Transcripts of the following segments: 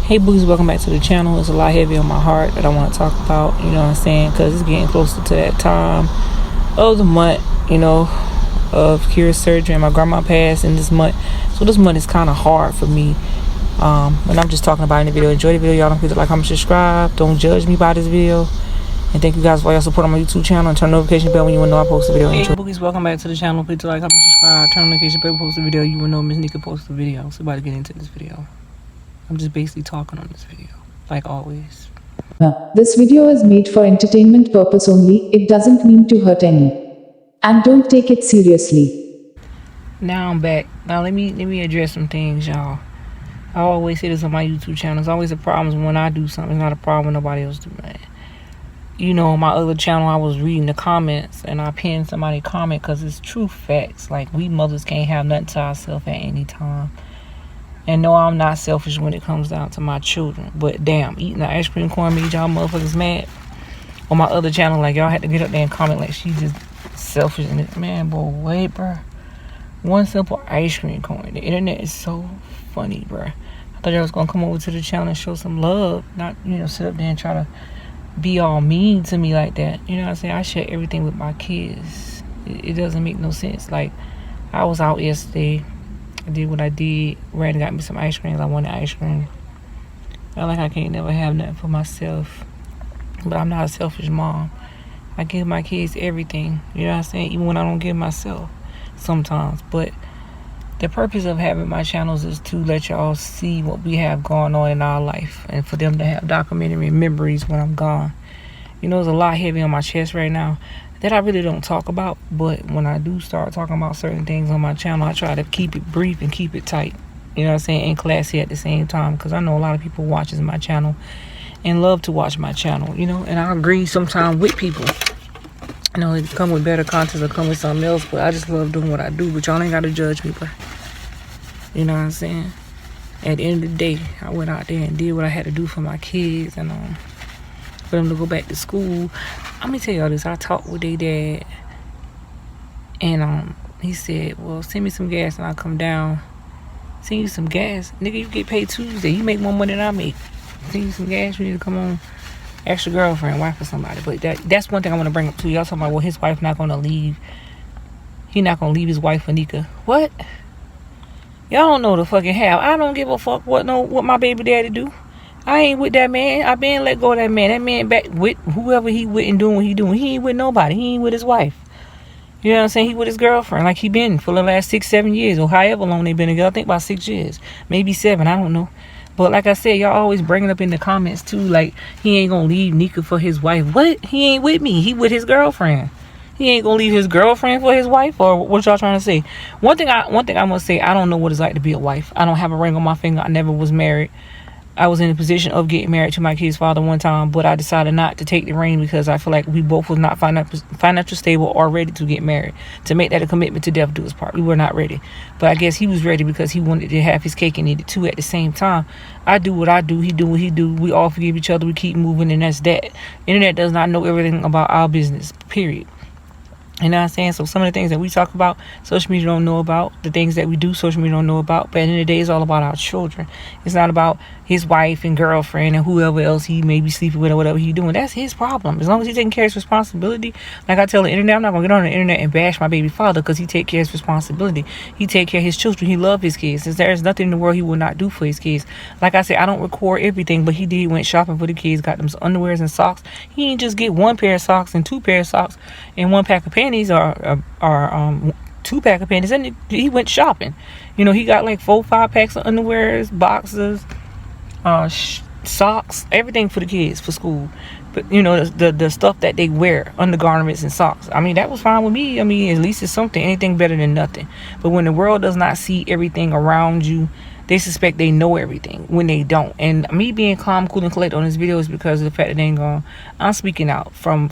Hey booze, welcome back to the channel. There's a lot heavy on my heart that I want to talk about, you know what I'm saying, because it's getting closer to that time of the month, you know, of Kira's surgery, and my grandma passed in this month, so this month is kind of hard for me, and I'm just talking about in the video. Enjoy the video, y'all. Don't forget to like, comment, subscribe. Don't judge me by this video, and thank you guys for your support on my YouTube channel, and turn the notification bell when you want to know I post a video. Hey boogies, welcome back to the channel. Please like, comment, subscribe, turn the notification bell, post a video. You will know Miss Nika posts a video. So about to get into this video. I'm just basically talking on this video, like always. This video is made for entertainment purpose only. It doesn't mean to hurt any. And don't take it seriously. Now I'm back. Now let me address some things, y'all. I always say this on my YouTube channel. It's always a problem when I do something. It's not a problem when nobody else do it. You know, on my other channel, I was reading the comments and I pinned somebody comment because it's true facts. Like, we mothers can't have nothing to ourselves at any time. And no, I'm not selfish when it comes down to my children. But damn, eating the ice cream corn made y'all motherfuckers mad. On my other channel, like, y'all had to get up there and comment like she just selfish. And it, man, boy, wait, bruh. One simple ice cream cone. The internet is so funny, bruh. I thought y'all was gonna come over to the channel and show some love. Not, you know, sit up there and try to be all mean to me like that. You know what I'm saying? I share everything with my kids. It doesn't make no sense. Like, I was out yesterday. I did what I did. Ran and got me some ice cream. I wanted ice cream. I like I can't never have nothing for myself. But I'm not a selfish mom. I give my kids everything. You know what I'm saying? Even when I don't give myself sometimes. But the purpose of having my channels is to let y'all see what we have going on in our life. And for them to have documentary memories when I'm gone. You know, there's a lot heavy on my chest right now that I really don't talk about, but when I do start talking about certain things on my channel, I try to keep it brief and keep it tight, you know what I'm saying, and classy at the same time, because I know a lot of people watches my channel and love to watch my channel, you know, and I agree sometimes with people, you know, it come with better content or come with something else, but I just love doing what I do, but y'all ain't got to judge me, bro. You know what I'm saying? At the end of the day, I went out there and did what I had to do for my kids, and for them to go back to school. Let me tell y'all this. I talked with their dad, and he said, well, send me some gas and I'll come down. Send you some gas? Nigga, you get paid Tuesday. You make more money than I make. Send you some gas, you need to come on. Ask your girlfriend, wife, or somebody. But that's one thing I want to bring up to y'all. Talking about, well, his wife not going to leave. He not going to leave his wife for Nika. What? Y'all don't know the fucking how. I don't give a fuck what my baby daddy do. I ain't with that man. I been let go of that man. That man back with whoever he with and doing what he doing. He ain't with nobody. He ain't with his wife. You know what I'm saying? He with his girlfriend like he been for the last 6-7 years or however long they been together. I think about 6 years. Maybe 7. I don't know. But like I said, y'all always bring it up in the comments too. Like, he ain't gonna leave Nika for his wife. What? He ain't with me. He with his girlfriend. He ain't gonna leave his girlfriend for his wife? Or what y'all trying to say? One thing I must say, I don't know what it's like to be a wife. I don't have a ring on my finger. I never was married. I was in a position of getting married to my kid's father one time, but I decided not to take the ring because I feel like we both was not financially stable or ready to get married. To make that a commitment to death do us part. We were not ready. But I guess he was ready because he wanted to have his cake and eat it too at the same time. I do what I do. He do what he do. We all forgive each other. We keep moving, and that's that. Internet does not know everything about our business, period. You know what I'm saying? So some of the things that we talk about, social media don't know about. The things that we do, social media don't know about. But at the end of the day, it's all about our children. It's not about his wife and girlfriend and whoever else he may be sleeping with or whatever he's doing. That's his problem. As long as he's taking care of his responsibility. Like I tell the internet, I'm not going to get on the internet and bash my baby father because he take care of his responsibility. He take care of his children. He love his kids. There's nothing in the world he will not do for his kids. Like I said, I don't record everything, but he did went shopping for the kids, got them underwears and socks. He didn't just get one pair of socks and 2 pair of socks and 1 pack of panties or 2 pack of panties, and he went shopping. You know, he got like 4-5 packs of underwears, boxes, socks, everything for the kids for school. But you know, the stuff that they wear, undergarments and socks, I mean, that was fine with me. I mean, at least it's something. Anything better than nothing. But when the world does not see everything around you, they suspect they know everything when they don't. And me being calm, cool, and collected on this video is because of the fact that they ain't gone. I'm speaking out from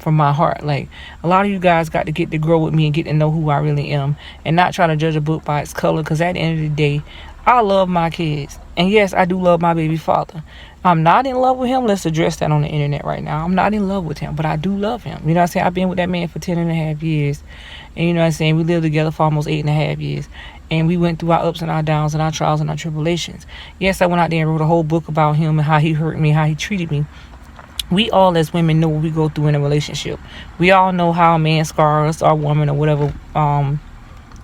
my heart. Like, a lot of you guys got to get to grow with me and get to know who I really am and not try to judge a book by its color, because at the end of the day, I love my kids And yes, I do love my baby father. I'm not in love with him. Let's address that on the internet right now. I'm not in love with him, but I do love him. You know what I'm saying? I've been with that man for 10.5 years. And you know what I'm saying? We lived together for almost 8.5 years. And we went through our ups and our downs and our trials and our tribulations. Yes, I went out there and wrote a whole book about him and how he hurt me, how he treated me. We all as women know what we go through in a relationship. We all know how a man scars our woman or whatever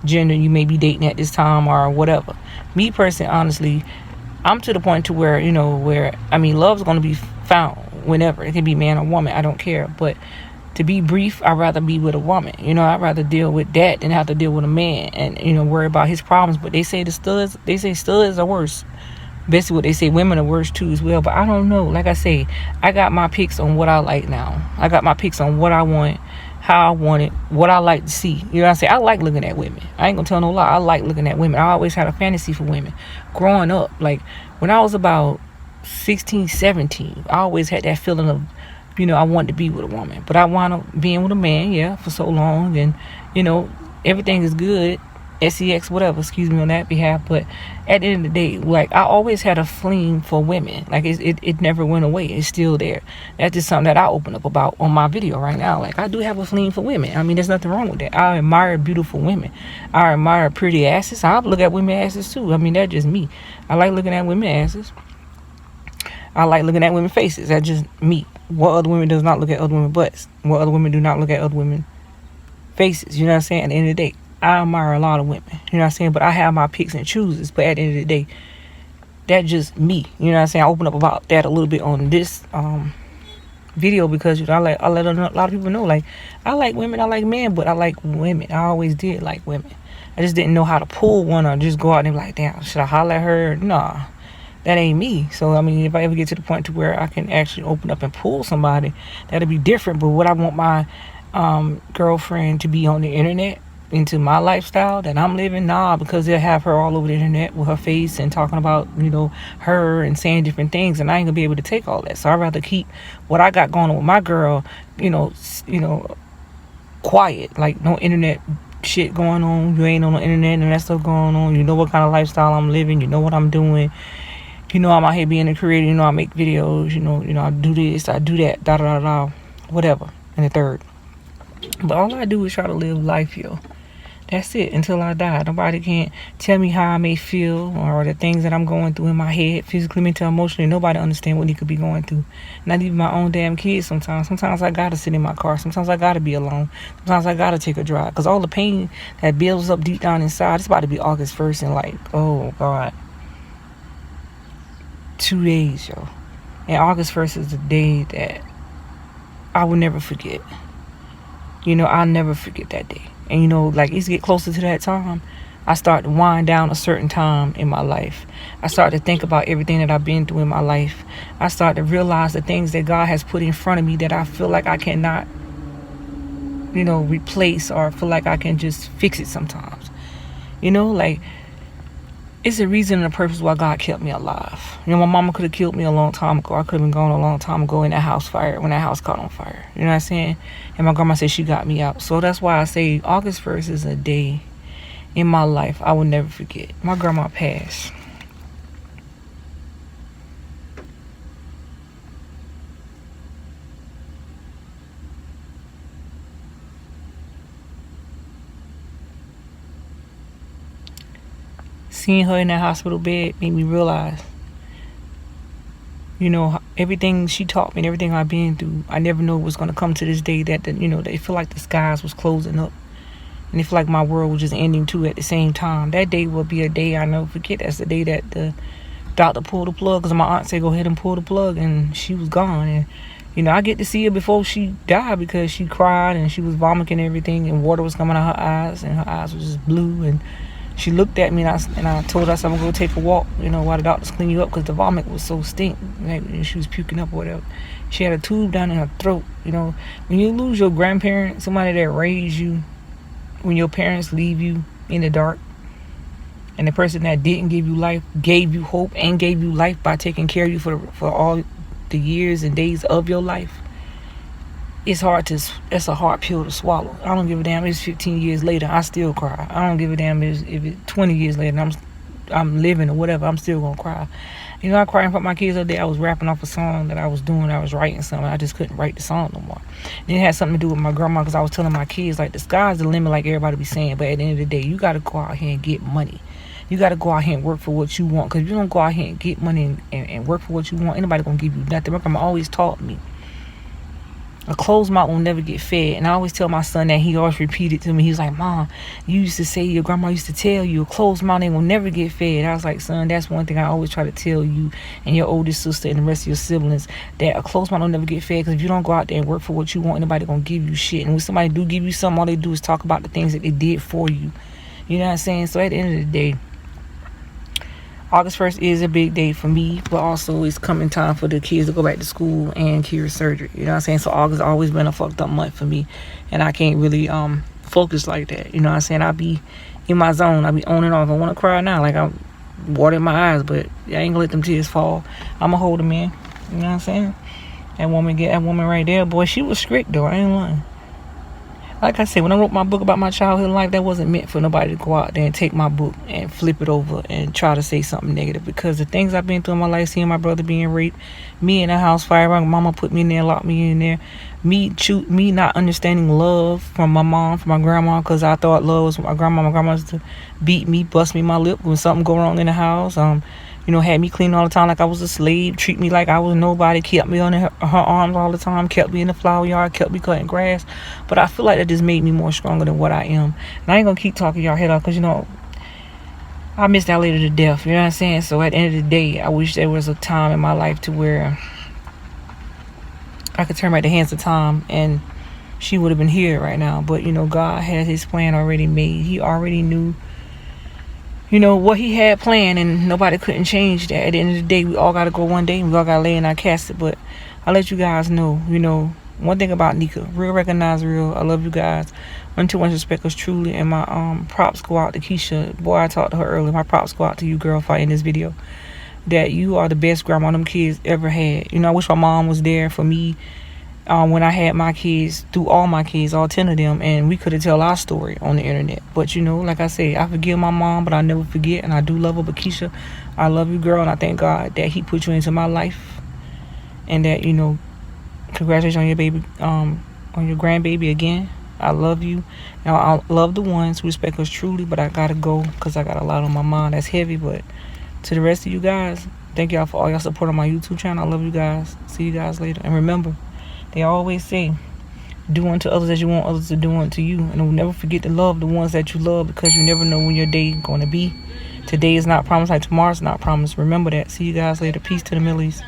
gender you may be dating at this time or whatever. Me personally, honestly, I'm to the point to where, love's going to be found whenever. It can be man or woman. I don't care. But to be brief, I'd rather be with a woman. I'd rather deal with that than have to deal with a man and, worry about his problems. But they say studs are worse. Basically what they say, women are worse too as well. But I don't know. Like I say, I got my picks on what I like now. I got my picks on what I want, how I want it, what I like to see. You know what I'm saying? I like looking at women. I ain't gonna tell no lie. I like looking at women. I always had a fantasy for women. Growing up, like when I was about 16, 17, I always had that feeling of, I wanted to be with a woman. But I wound up being with a man, for so long. And, everything is good. SEX, whatever, excuse me on that behalf. But at the end of the day, like I always had a fling for women. Like it never went away. It's still there. That's just something that I open up about on my video right now. Like I do have a fling for women. I mean, there's nothing wrong with that. I admire beautiful women. I admire pretty asses. I look at women asses too. I mean, that's just me. I like looking at women asses. I like looking at women faces. That's just me. What other women does not look at other women butts? What other women do not look at other women faces? You know what I'm saying? At the end of the day, I admire a lot of women, you know what I'm saying? But I have my picks and chooses. But at the end of the day, that's just me. You know what I'm saying? I open up about that a little bit on this video because I let a lot of people know, like, I like women, I like men, but I like women. I always did like women. I just didn't know how to pull one or just go out and be like, damn, should I holler at her? Nah, that ain't me. So, I mean, if I ever get to the point to where I can actually open up and pull somebody, that'll be different. But would I want my girlfriend to be on the internet into my lifestyle that I'm living? Nah, because they'll have her all over the internet with her face and talking about, her and saying different things, and I ain't gonna be able to take all that. So I'd rather keep what I got going on with my girl, quiet, like no internet shit going on. You ain't on the internet and that stuff going on. You know what kind of lifestyle I'm living. You know what I'm doing. I'm out here being a creator. I make videos. I do this, I do that, da da da da, whatever. And the third. But all I do is try to live life, yo. That's it, until I die. Nobody can't tell me how I may feel or the things that I'm going through in my head, physically, mentally, emotionally. Nobody understand what he could be going through. Not even my own damn kids sometimes. Sometimes I gotta sit in my car. Sometimes I gotta be alone. Sometimes I gotta take a drive. Because all the pain that builds up deep down inside, it's about to be August 1st and like, oh, God. 2 days, yo. And August 1st is the day that I will never forget. I'll never forget that day. And, like, as you get closer to that time, I start to wind down a certain time in my life. I start to think about everything that I've been through in my life. I start to realize the things that God has put in front of me that I feel like I cannot, replace, or feel like I can just fix it sometimes. Like, it's a reason and a purpose why God kept me alive. My mama could have killed me a long time ago. I could have been gone a long time ago in that house fire, when that house caught on fire. You know what I'm saying? And my grandma said she got me out. So that's why I say August 1st is a day in my life I will never forget. My grandma passed. Seeing her in that hospital bed made me realize, everything she taught me and everything I've been through, I never knew it was going to come to this day that, they feel like the skies was closing up. And it feel like my world was just ending too at the same time. That day will be a day I never forget. That's the day that the doctor pulled the plug, because my aunt said, go ahead and pull the plug, and she was gone. And, I get to see her before she died, because she cried and she was vomiting and everything, and water was coming out her eyes, and her eyes was just blue. And she looked at me, and I told her, I'm going to go take a walk, while the doctors clean you up, because the vomit was so stink. Like, she was puking up or whatever. She had a tube down in her throat. When you lose your grandparent, somebody that raised you, when your parents leave you in the dark, and the person that didn't give you life gave you hope and gave you life by taking care of you for all the years and days of your life, it's a hard pill to swallow. I don't give a damn if it's 15 years later, I still cry. I don't give a damn if it's 20 years later and I'm I'm living or whatever, I'm still gonna cry. You know, I cried in front of my kids the other day. I was rapping off a song that I was doing. I was writing something. I just couldn't write the song no more. And it had something to do with my grandma, because I was telling my kids, like, the sky's the limit, like everybody be saying. But at the end of the day, you got to go out here and get money. You got to go out here and work for what you want. Because if you don't go out here and get money and work for what you want, anybody going to give you nothing. My grandma always taught me, a closed mouth will never get fed. And I always tell my son that. He always repeated to me. He was like, Mom, you used to say, your grandma used to tell you, a closed mouth ain't will never get fed. I was like, son, that's one thing I always try to tell you and your oldest sister and the rest of your siblings, that a closed mouth will never get fed. Because if you don't go out there and work for what you want, anybody gonna give you shit. And when somebody do give you something, all they do is talk about the things that they did for you. You know what I'm saying? So at the end of the day, August 1st is a big day for me, but also it's coming time for the kids to go back to school and Kira's surgery. You know what I'm saying? So August always been a fucked up month for me, and I can't really focus like that. You know what I'm saying? I be in my zone. I be on and off. I want to cry now, like I'm watering my eyes, but I ain't gonna let them tears fall. I'ma hold them in. You know what I'm saying? That woman right there, boy, she was strict though. I ain't lying. Like I said, when I wrote my book about my childhood life, that wasn't meant for nobody to go out there and take my book and flip it over and try to say something negative. Because the things I've been through in my life, seeing my brother being raped, me in a house fire, my mama put me in there, locked me in there, me not understanding love from my mom, from my grandma, because I thought love was my grandma. My grandma used to beat me, bust me my lip when something go wrong in the house. You know, had me clean all the time like I was a slave, treat me like I was nobody, kept me on her arms all the time, kept me in the flower yard, kept me cutting grass. But I feel like that just made me more stronger than what I am. And I ain't gonna keep talking y'all head off, because, you know, I miss that lady to death. You know what I'm saying? So at the end of the day, I wish there was a time in my life to where I could turn back the hands of time and she would have been here right now. But, you know, God had his plan already made. He already knew, you know, what he had planned, and nobody couldn't change that. At the end of the day, we all got to go one day, and we all got to lay in our casket. But I'll let you guys know, you know, one thing about Nika, real recognize real. I love you guys. 121 respect us truly, and my props go out to Keisha. Boy, I talked to her earlier. My props go out to you, girl, fighting this video. That you are the best grandma them kids ever had. You know, I wish my mom was there for me when I had my kids, through all my kids, all 10 of them, and we could have tell our story on the internet. But, you know, like I say, I forgive my mom, but I never forget, and I do love her. But Keisha, I love you, girl, and I thank God that he put you into my life, and that, you know, congratulations on your baby, on your grandbaby again. I love you. Now, I love the ones who respect us truly, but I gotta go because I got a lot on my mind that's heavy. But to the rest of you guys, thank y'all for all y'all support on my YouTube channel. I love you guys. See you guys later. And remember, they always say, do unto others as you want others to do unto you. And don't never forget to love the ones that you love, because you never know when your day is going to be. Today is not promised, like tomorrow's not promised. Remember that. See you guys later. Peace to the Middle East.